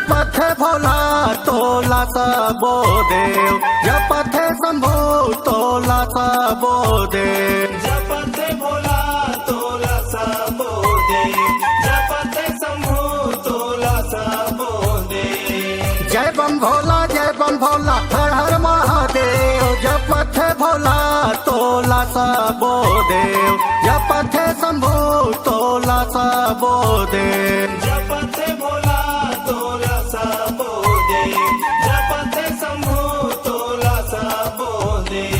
जपथे भोला तोला सबो देव, जपथे शंभु तोला सबो देव। जपथे भोला तोला सबो देव, जपथे शंभु तोला सबो देव। जय बम भोला हर हर महादेव, जपथे भोला तोला सबो देव, जपथे शंभु तोला सबो देव। जपथे भोला तोला सबो देव, जपथे शंभु तोला सबो देव।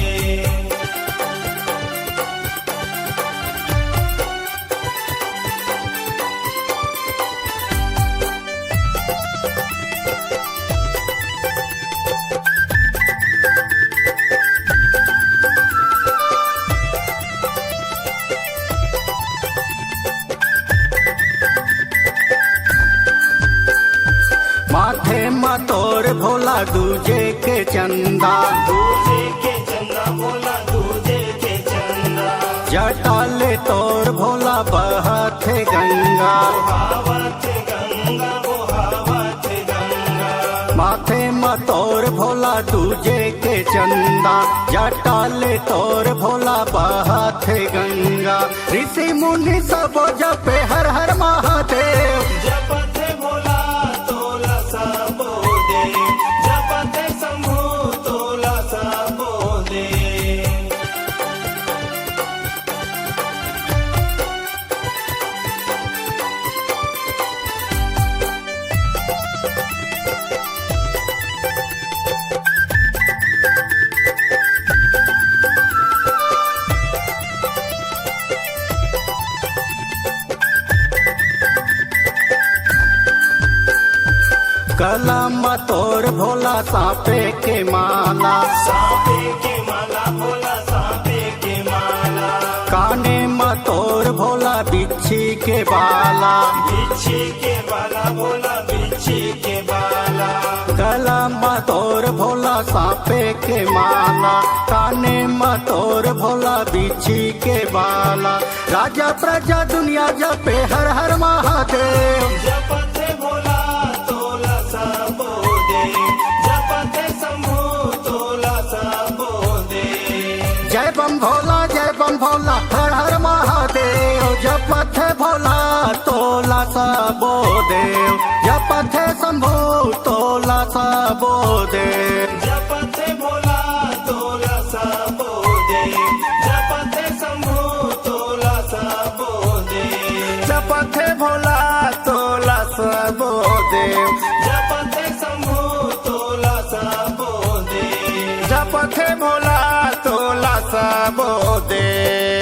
माथे मतोर भोला दूजे के चंदा, दूजे के चंदा भोला दूजे के चंदा। जटाले तोर भोला बहथे गंगा, बहावत गंगा बहावत गंगा। माथे मतोर भोला दूजे के चंदा, जटाले तोर भोला बहथे गंगा। ऋषि मुनि सब जपे हर हर महादेव, जपथे भोला तोला सबो देव, जपथे शंभु तोला सबो देव। गला मतोर भोला सांपे के माला, सांपे के माला भोला सांपे के माला। काने मतोर भोला बिच्छी के बाला, बिच्छी के बाला भोला बिच्छी के बाला। गला मतोर भोला सांपे के माला, काने मतोर भोला बिच्छी के बाला। राजा प्रजा दुनिया जपे हर हर महादेव, जपथे भोला तोला सबो देव, जपथे शंभु तोला सबो देव। जय बम भोला हर हर महादेव, जपथे भोला तोला सबो देव, जपथे शंभु तोला सबो देव। जपथे भोला तोला सबो देव, जपथे शंभु तोला सबो देव। जपथे भोला तोला सबो देव, जपथे शंभु तोला सबो देव। जपथे भोला तोला सबो देव।